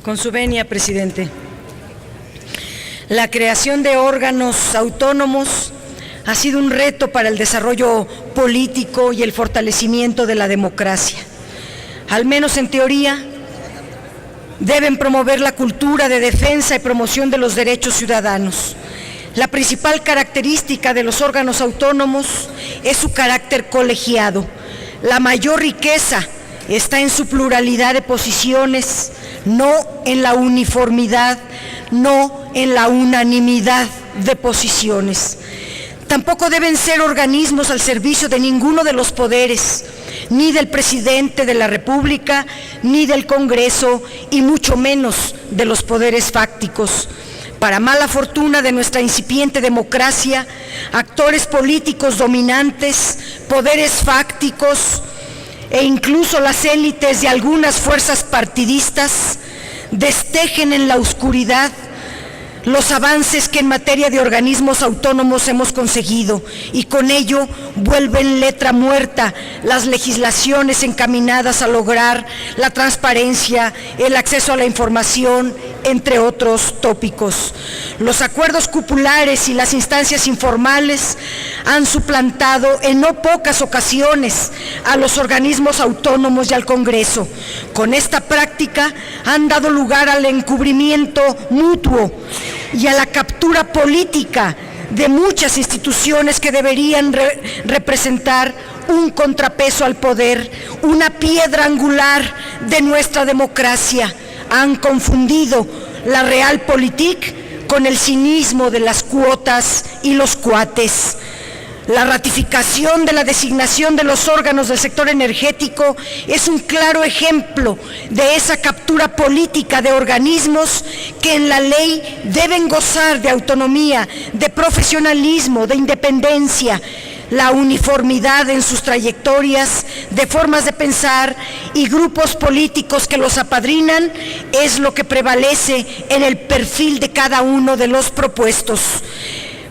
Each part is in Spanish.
Con su venia, presidente. La creación de órganos autónomos ha sido un reto para el desarrollo político y el fortalecimiento de la democracia. Al menos en teoría, deben promover la cultura de defensa y promoción de los derechos ciudadanos. La principal característica de los órganos autónomos es su carácter colegiado. La mayor riqueza está en su pluralidad de posiciones, no en la uniformidad, no en la unanimidad de posiciones. Tampoco deben ser organismos al servicio de ninguno de los poderes, ni del presidente de la República, ni del Congreso, y mucho menos de los poderes fácticos. Para mala fortuna de nuestra incipiente democracia, actores políticos dominantes, poderes fácticos e incluso las élites de algunas fuerzas partidistas destejen en la oscuridad los avances que en materia de organismos autónomos hemos conseguido, y con ello vuelven letra muerta las legislaciones encaminadas a lograr la transparencia, el acceso a la información, entre otros tópicos. Los acuerdos cupulares y las instancias informales han suplantado en no pocas ocasiones a los organismos autónomos y al Congreso. Con esta práctica han dado lugar al encubrimiento mutuo y a la captura política de muchas instituciones que deberían representar un contrapeso al poder, una piedra angular de nuestra democracia. Han confundido la realpolitik con el cinismo de las cuotas y los cuates. La ratificación de la designación de los órganos del sector energético es un claro ejemplo de esa captura política de organismos que en la ley deben gozar de autonomía, de profesionalismo, de independencia. La uniformidad en sus trayectorias, de formas de pensar y grupos políticos que los apadrinan es lo que prevalece en el perfil de cada uno de los propuestos.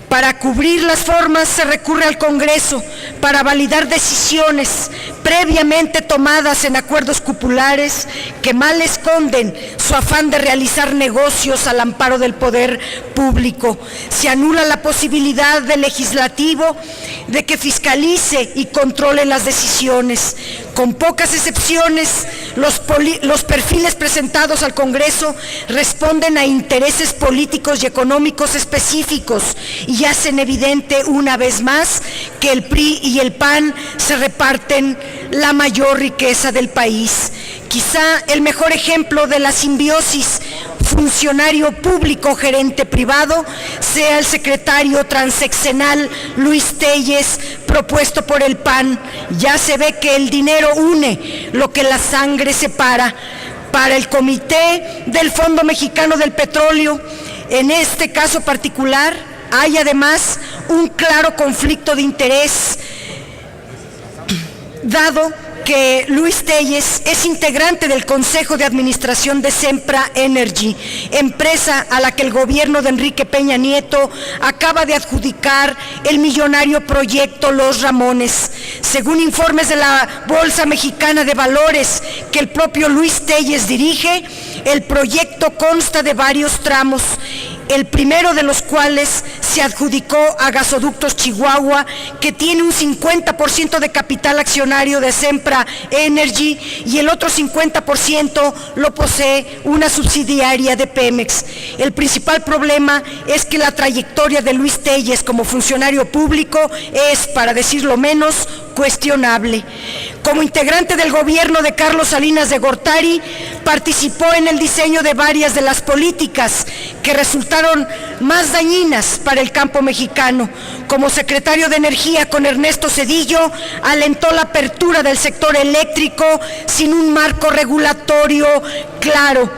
Para cubrir las formas se recurre al Congreso para validar decisiones previamente tomadas en acuerdos cupulares que mal esconden su afán de realizar negocios al amparo del poder público. Se anula la posibilidad del legislativo de que fiscalice y controle las decisiones. Con pocas excepciones, los perfiles presentados al Congreso responden a intereses políticos y económicos específicos y hacen evidente una vez más que el PRI y el PAN se reparten la mayor riqueza del país. Quizá el mejor ejemplo de la simbiosis funcionario público-gerente privado sea el secretario transeccional Luis Telles, propuesto por el PAN. Ya se ve que el dinero une lo que la sangre separa. Para el Comité del Fondo Mexicano del Petróleo, en este caso particular, hay además un claro conflicto de interés, dado que Luis Telles es integrante del Consejo de Administración de Sempra Energy, empresa a la que el gobierno de Enrique Peña Nieto acaba de adjudicar el millonario proyecto Los Ramones. Según informes de la Bolsa Mexicana de Valores que el propio Luis Telles dirige, el proyecto consta de varios tramos, el primero de los cuales se adjudicó a Gasoductos Chihuahua, que tiene un 50% de capital accionario de Sempra Energy, y el otro 50% lo posee una subsidiaria de Pemex. El principal problema es que la trayectoria de Luis Telles como funcionario público es, para decirlo menos, cuestionable. Como integrante del gobierno de Carlos Salinas de Gortari, participó en el diseño de varias de las políticas que resultaron más dañinas para el campo mexicano. Como secretario de Energía con Ernesto Zedillo, alentó la apertura del sector eléctrico sin un marco regulatorio claro.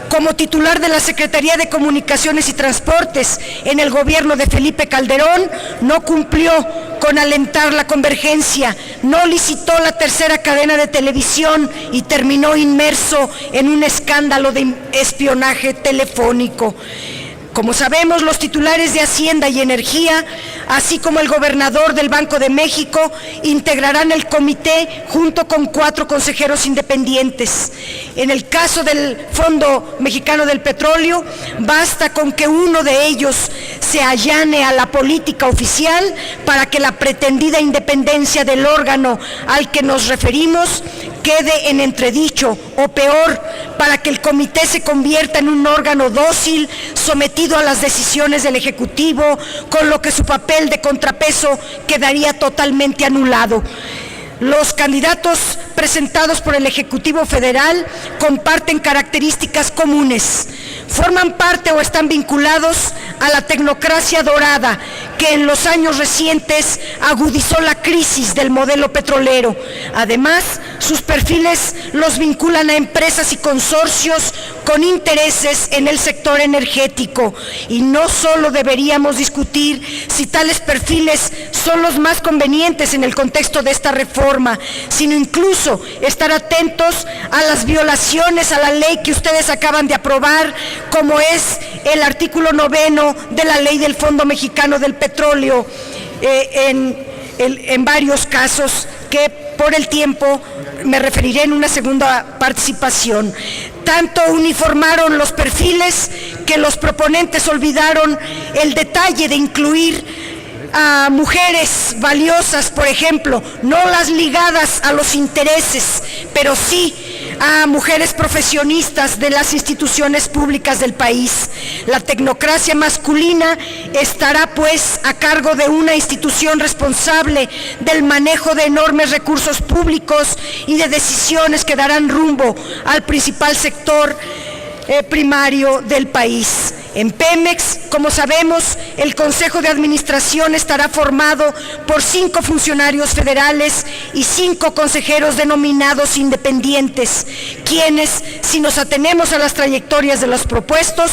Como titular de la Secretaría de Comunicaciones y Transportes en el gobierno de Felipe Calderón, no cumplió con alentar la convergencia, no licitó la tercera cadena de televisión y terminó inmerso en un escándalo de espionaje telefónico. Como sabemos, los titulares de Hacienda y Energía, así como el gobernador del Banco de México, integrarán el comité junto con 4 consejeros independientes. En el caso del Fondo Mexicano del Petróleo, basta con que uno de ellos se allane a la política oficial para que la pretendida independencia del órgano al que nos referimos quede en entredicho, o peor, para que el comité se convierta en un órgano dócil, sometido a las decisiones del Ejecutivo, con lo que su papel de contrapeso quedaría totalmente anulado. Los candidatos presentados por el Ejecutivo Federal comparten características comunes. Forman parte o están vinculados a la tecnocracia dorada que en los años recientes agudizó la crisis del modelo petrolero. Además, sus perfiles los vinculan a empresas y consorcios con intereses en el sector energético. Y no solo deberíamos discutir si tales perfiles son los más convenientes en el contexto de esta reforma, sino incluso estar atentos a las violaciones a la ley que ustedes acaban de aprobar, como es el artículo 9 de la Ley del Fondo Mexicano del Petróleo, en varios casos que por el tiempo me referiré en una segunda participación. Tanto uniformaron los perfiles que los proponentes olvidaron el detalle de incluir a mujeres valiosas, por ejemplo, no las ligadas a los intereses, pero sí a mujeres profesionistas de las instituciones públicas del país. La tecnocracia masculina estará pues a cargo de una institución responsable del manejo de enormes recursos públicos y de decisiones que darán rumbo al principal sector primario del país. En Pemex, como sabemos, el Consejo de Administración estará formado por 5 funcionarios federales y 5 consejeros denominados independientes, quienes, si nos atenemos a las trayectorias de los propuestos,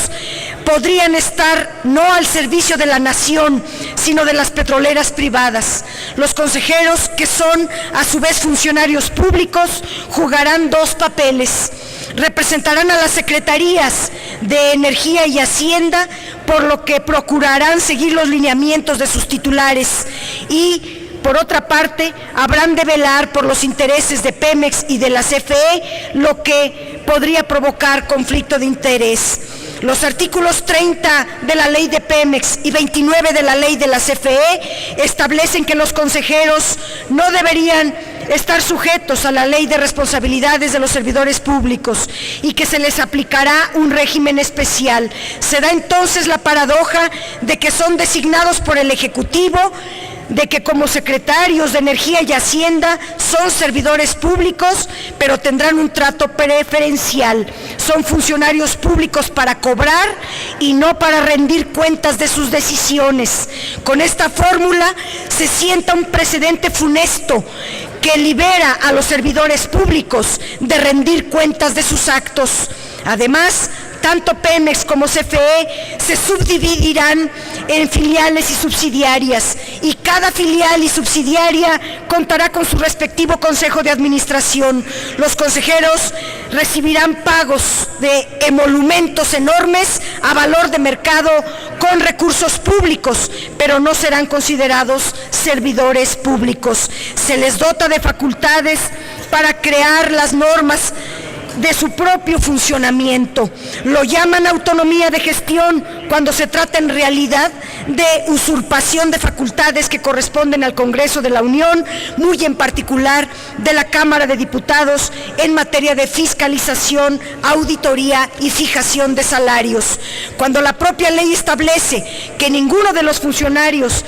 podrían estar no al servicio de la nación, sino de las petroleras privadas. Los consejeros, que son a su vez funcionarios públicos, jugarán 2 papeles. Representarán a las secretarías de Energía y Hacienda, por lo que procurarán seguir los lineamientos de sus titulares y, por otra parte, habrán de velar por los intereses de Pemex y de la CFE, lo que podría provocar conflicto de interés. Los artículos 30 de la ley de Pemex y 29 de la ley de la CFE establecen que los consejeros no deberían estar sujetos a la ley de responsabilidades de los servidores públicos y que se les aplicará un régimen especial. Se da entonces la paradoja de que son designados por el Ejecutivo, de que como secretarios de Energía y Hacienda son servidores públicos, pero tendrán un trato preferencial. Son funcionarios públicos para cobrar y no para rendir cuentas de sus decisiones. Con esta fórmula se sienta un precedente funesto que libera a los servidores públicos de rendir cuentas de sus actos. Además, tanto Pemex como CFE se subdividirán en filiales y subsidiarias, y cada filial y subsidiaria contará con su respectivo consejo de administración. Los consejeros recibirán pagos de emolumentos enormes a valor de mercado con recursos públicos, pero no serán considerados servidores públicos. Se les dota de facultades para crear las normas de su propio funcionamiento. Lo llaman autonomía de gestión cuando se trata en realidad de usurpación de facultades que corresponden al Congreso de la Unión, muy en particular de la Cámara de Diputados, en materia de fiscalización, auditoría y fijación de salarios. Cuando la propia ley establece que ninguno de los funcionarios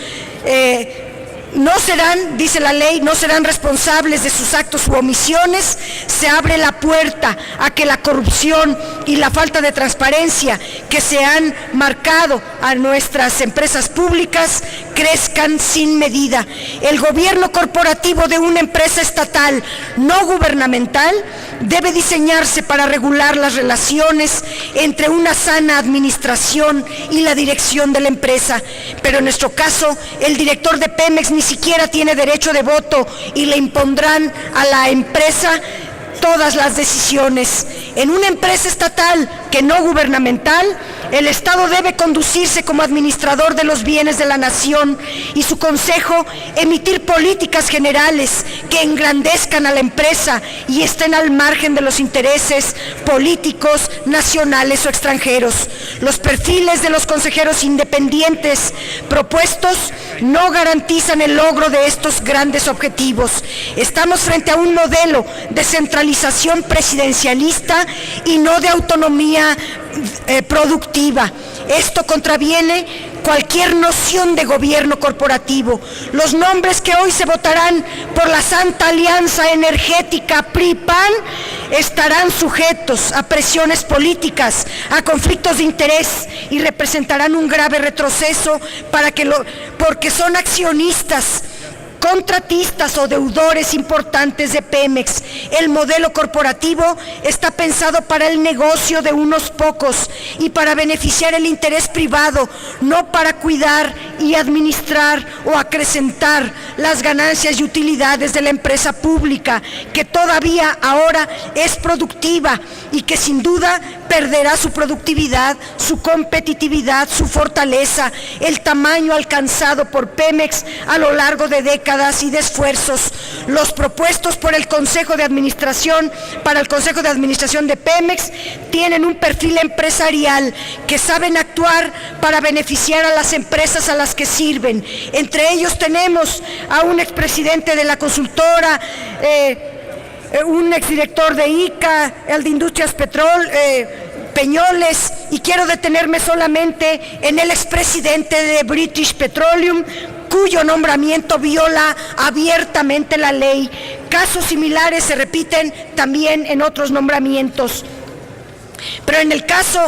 no serán, dice la ley, no serán responsables de sus actos u omisiones, se abre la puerta a que la corrupción y la falta de transparencia que se han marcado a nuestras empresas públicas crezcan sin medida. El gobierno corporativo de una empresa estatal no gubernamental debe diseñarse para regular las relaciones entre una sana administración y la dirección de la empresa, pero en nuestro caso, el director de Pemex ni siquiera tiene derecho de voto y le impondrán a la empresa todas las decisiones. En una empresa estatal que no gubernamental, el Estado debe conducirse como administrador de los bienes de la nación y su consejo emitir políticas generales que engrandezcan a la empresa y estén al margen de los intereses políticos, nacionales o extranjeros. Los perfiles de los consejeros independientes propuestos no garantizan el logro de estos grandes objetivos. Estamos frente a un modelo de centralización presidencialista y no de autonomía productiva. Esto contraviene cualquier noción de gobierno corporativo. Los nombres que hoy se votarán por la Santa Alianza Energética PRI-PAN estarán sujetos a presiones políticas, a conflictos de interés y representarán un grave retroceso porque son accionistas, contratistas o deudores importantes de Pemex. El modelo corporativo está pensado para el negocio de unos pocos y para beneficiar el interés privado, no para cuidar y administrar o acrecentar las ganancias y utilidades de la empresa pública, que todavía ahora es productiva y que sin duda perderá su productividad, su competitividad, su fortaleza, el tamaño alcanzado por Pemex a lo largo de décadas y de esfuerzos. Los propuestos por el Consejo de Administración, para el Consejo de Administración de Pemex, tienen un perfil empresarial que saben actuar para beneficiar a las empresas a las que sirven. Entre ellos tenemos a un expresidente de la consultora, un exdirector de ICA, el de Industrias Peñoles, y quiero detenerme solamente en el expresidente de British Petroleum, cuyo nombramiento viola abiertamente la ley. Casos similares se repiten también en otros nombramientos. Pero en el caso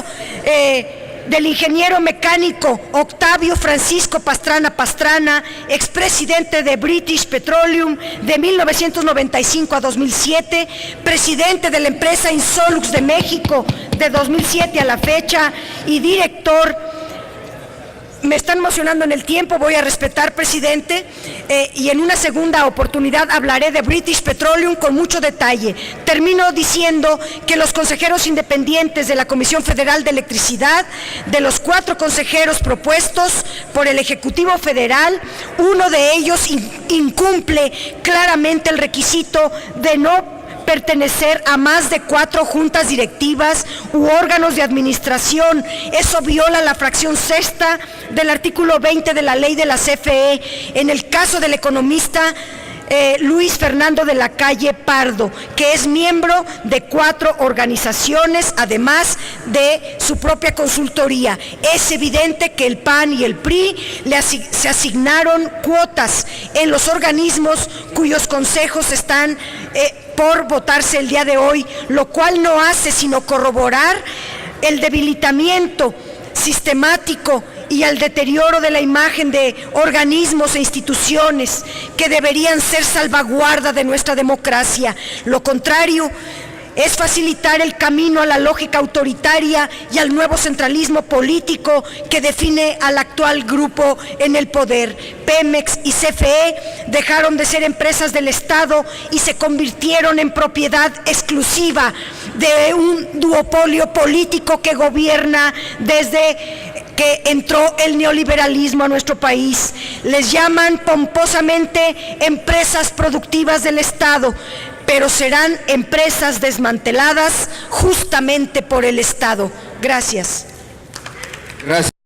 del ingeniero mecánico Octavio Francisco Pastrana, expresidente de British Petroleum de 1995 a 2007, presidente de la empresa Insolux de México de 2007 a la fecha y director. Me están emocionando en el tiempo, voy a respetar, presidente, y en una segunda oportunidad hablaré de British Petroleum con mucho detalle. Termino diciendo que los consejeros independientes de la Comisión Federal de Electricidad, de los 4 consejeros propuestos por el Ejecutivo Federal, uno de ellos incumple claramente el requisito de no pertenecer a más de 4 juntas directivas u órganos de administración. Eso viola la fracción 6ª del artículo 20 de la ley de la CFE. En el caso del economista Luis Fernando de la Calle Pardo, que es miembro de 4 organizaciones, además de su propia consultoría. Es evidente que el PAN y el PRI se asignaron cuotas en los organismos cuyos consejos están por votarse el día de hoy, lo cual no hace sino corroborar el debilitamiento sistemático y al deterioro de la imagen de organismos e instituciones que deberían ser salvaguarda de nuestra democracia. Lo contrario es facilitar el camino a la lógica autoritaria y al nuevo centralismo político que define al actual grupo en el poder. Pemex y CFE dejaron de ser empresas del Estado y se convirtieron en propiedad exclusiva de un duopolio político que gobierna desde que entró el neoliberalismo a nuestro país. Les llaman pomposamente empresas productivas del Estado, pero serán empresas desmanteladas justamente por el Estado. Gracias. Gracias.